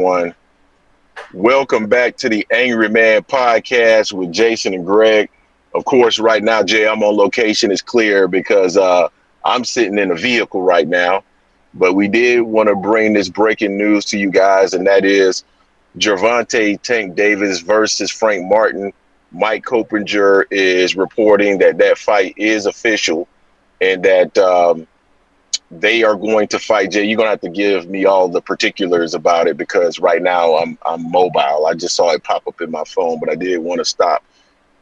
everyone. Welcome back to the Angry Man podcast with Jason and Greg. Of course, right now, Jay, I'm on location. It's clear because I'm sitting in a vehicle right now. But we did want to bring this breaking news to you guys, and that is Gervonta Tank Davis versus Frank Martin. Mike Coppinger is reporting that that fight is official and that they are going to fight. Jay, you're gonna have to give me all the particulars about it because right now I'm mobile. I just saw it pop up in my phone, but I did want to stop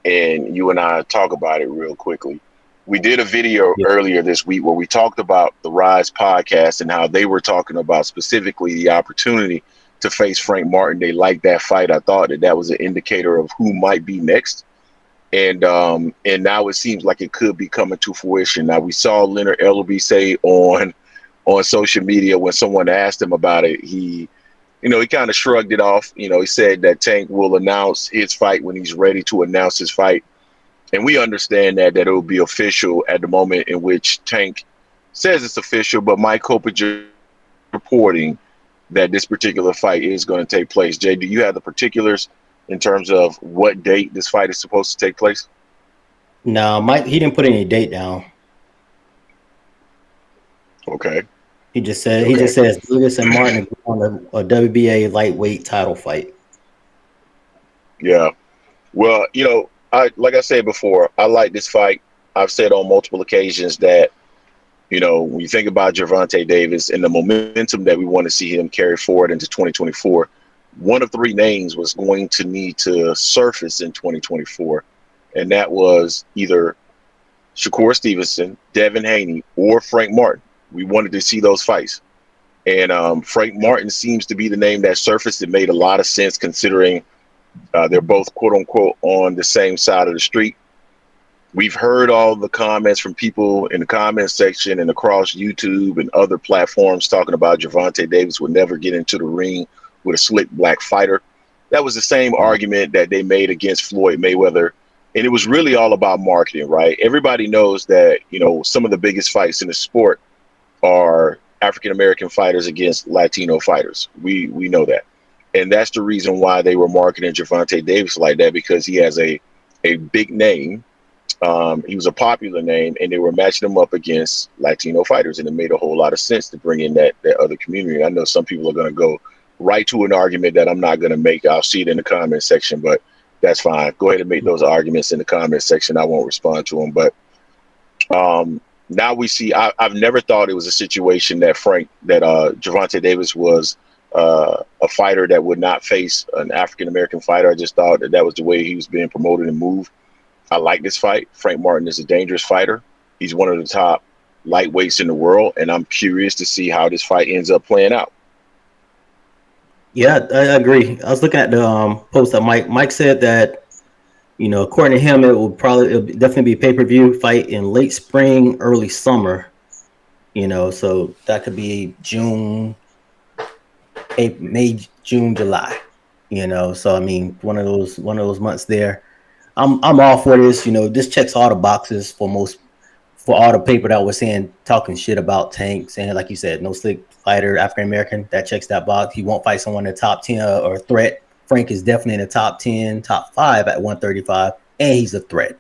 and you and I talk about it real quickly. We did a video Yeah. earlier this week where we talked about the Rise podcast and how they were talking about specifically the opportunity to face Frank Martin. They liked that fight. I thought that that was an indicator of who might be next. And now it seems like it could be coming to fruition. Now we saw Leonard Ellerbe say on social media when someone asked him about it, he kind of shrugged it off. He said that Tank will announce his fight when he's ready to announce his fight. And we understand that it will be official at the moment in which Tank says it's official, but Mike Coppinger reporting that this particular fight is going to take place. Jay, do you have the particulars in terms of what date this fight is supposed to take place? No, Mike, he didn't put any date down. Okay. He just says Davis and Martin agree on a WBA lightweight title fight. Yeah. Well, like I said before, I like this fight. I've said on multiple occasions that, when you think about Gervonta Davis and the momentum that we want to see him carry forward into 2024, one of three names was going to need to surface in 2024, and that was either Shakur Stevenson, Devin Haney, or Frank Martin. We wanted to see those fights. And Frank Martin seems to be the name that surfaced. It made a lot of sense considering they're both, quote unquote, on the same side of the street. We've heard all the comments from people in the comment section and across YouTube and other platforms talking about Gervonta Davis would never get into the ring with a slick black fighter. That was the same argument that they made against Floyd Mayweather. And it was really all about marketing, right? Everybody knows that, some of the biggest fights in the sport are African-American fighters against Latino fighters. We know that. And that's the reason why they were marketing Gervonta Davis like that, because he has a big name. He was a popular name, and they were matching him up against Latino fighters. And it made a whole lot of sense to bring in that other community. I know some people are going to go right to an argument that I'm not going to make. I'll see it in the comment section, but that's fine. Go ahead and make those arguments in the comment section. I won't respond to them. But now we see, I've never thought it was a situation that Gervonta Davis was a fighter that would not face an African-American fighter. I just thought that was the way he was being promoted and moved. I like this fight. Frank Martin is a dangerous fighter. He's one of the top lightweights in the world, and I'm curious to see how this fight ends up playing out. Yeah, I agree. I was looking at the post that Mike said that, according to him, it'll definitely be a pay-per-view fight in late spring, early summer. So that could be June, May, June, July. So I mean, one of those months there. I'm all for this. This checks all the boxes for all the paper that was saying, talking shit about Tank, saying, like you said, no slick fighter, African American. That checks that box. He won't fight someone in the top 10 or a threat. Frank is definitely in the top 10, top 5 at 135, and he's a threat.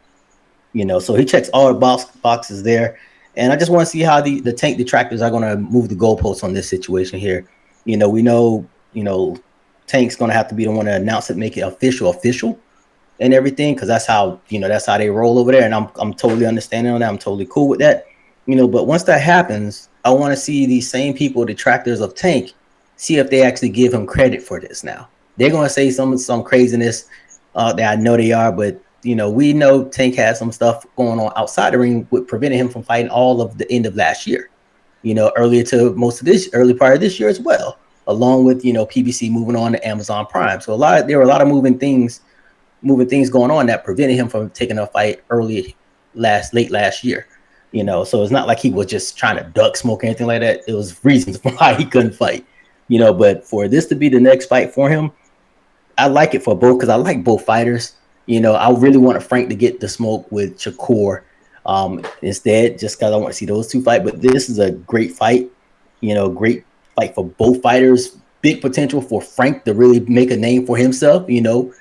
So he checks all the boxes there. And I just want to see how the Tank detractors are going to move the goalposts on this situation here. We know, Tank's going to have to be the one to announce it, make it official and everything, because that's how they roll over there. And I'm totally understanding on that. I'm totally cool with that. But once that happens, I want to see these same people, detractors of Tank, see if they actually give him credit for this now. They're going to say some craziness that I know they are, but we know Tank has some stuff going on outside the ring with preventing him from fighting all of the end of last year, early part of this year as well, along with, PBC moving on to Amazon Prime. So there were a lot of moving things going on that prevented him from taking a fight late last year. So it's not like he was just trying to duck smoke or anything like that. It was reasons why he couldn't fight, but for this to be the next fight for him, I like it for both, because I like both fighters. I really want Frank to get the smoke with Shakur instead, just because I want to see those two fight. But this is a great fight, great fight for both fighters. big potential for Frank to really make a name for himself. You know,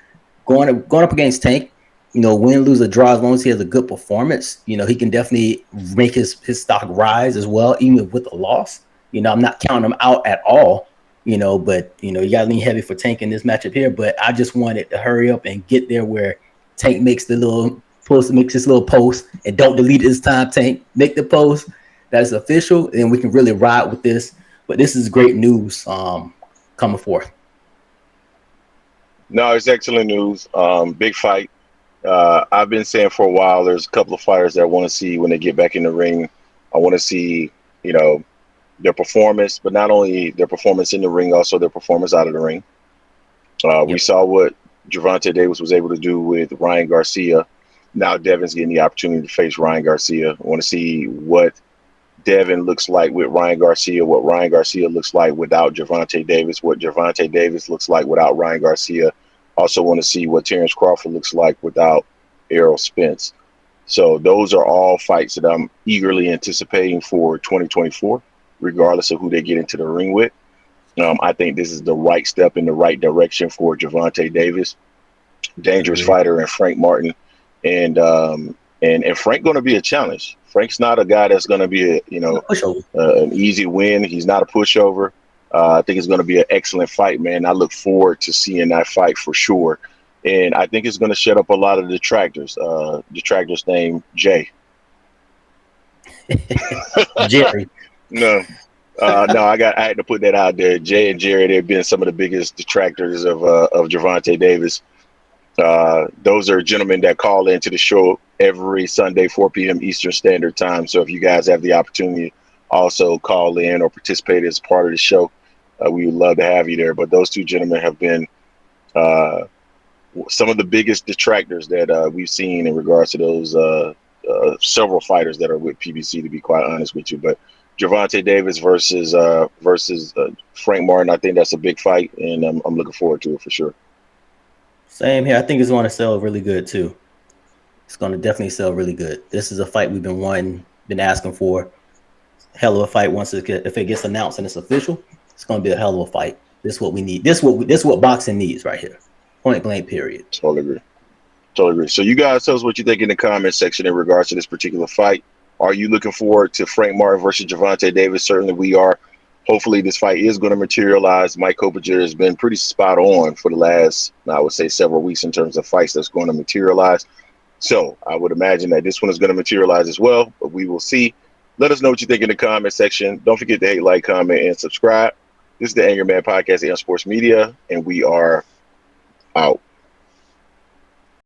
going up against Tank, you know, win, lose, or draw, as long as he has a good performance, you know, he can definitely make his stock rise as well, even with a loss. You know, I'm not counting him out at all, you know, but, you know, you got to lean heavy for Tank in this matchup here. But I just wanted to hurry up and get there where Tank makes the little post, makes his little post, and don't delete it this time, Tank. Make the post. That's official, and we can really ride with this. But this is great news coming forth. No, it's excellent news. Big fight. I've been saying for a while, there's a couple of fighters that I want to see when they get back in the ring. I want to see, you know, their performance, but not only their performance in the ring, also their performance out of the ring. We saw what Gervonta Davis was able to do with Ryan Garcia. Now Devin's getting the opportunity to face Ryan Garcia. I want to see what Devin looks like with Ryan Garcia, what Ryan Garcia looks like without Gervonta Davis, what Gervonta Davis looks like without Ryan Garcia. Also want to see what Terrence Crawford looks like without Errol Spence. So those are all fights that I'm eagerly anticipating for 2024, regardless of who they get into the ring with. I think this is the right step in the right direction for Gervonta Davis, dangerous fighter, and Frank Martin. And Frank going to be a challenge. Frank's not a guy that's going to be an easy win. He's not a pushover. I think it's going to be an excellent fight, man. I look forward to seeing that fight for sure. And I think it's going to shut up a lot of detractors. Detractors named Jay. Jerry. No, I had to put that out there. Jay and Jerry, they've been some of the biggest detractors of Gervonta Davis. Those are gentlemen that call into the show every Sunday, 4 p.m. Eastern Standard Time. So if you guys have the opportunity, also call in or participate as part of the show. We would love to have you there. But those two gentlemen have been some of the biggest detractors that we've seen in regards to those several fighters that are with PBC, to be quite honest with you. But Gervonta Davis versus Frank Martin, I think that's a big fight, and I'm looking forward to it for sure. Same here. I think it's going to sell really good too. It's going to definitely sell really good. This is a fight we've been asking for. Hell of a fight. If it gets announced and it's official, it's going to be a hell of a fight. This is what we need. This is what boxing needs right here. Point blank. Period. Totally agree. So you guys tell us what you think in the comment section in regards to this particular fight. Are you looking forward to Frank Martin versus Gervonta Davis? Certainly we are. Hopefully this fight is going to materialize. Mike Coppinger has been pretty spot on for the last, I would say, several weeks in terms of fights that's going to materialize. So I would imagine that this one is going to materialize as well, but we will see. Let us know what you think in the comment section. Don't forget to hate, like, comment, and subscribe. This is the Anger Man Podcast, AM Sports Media, and we are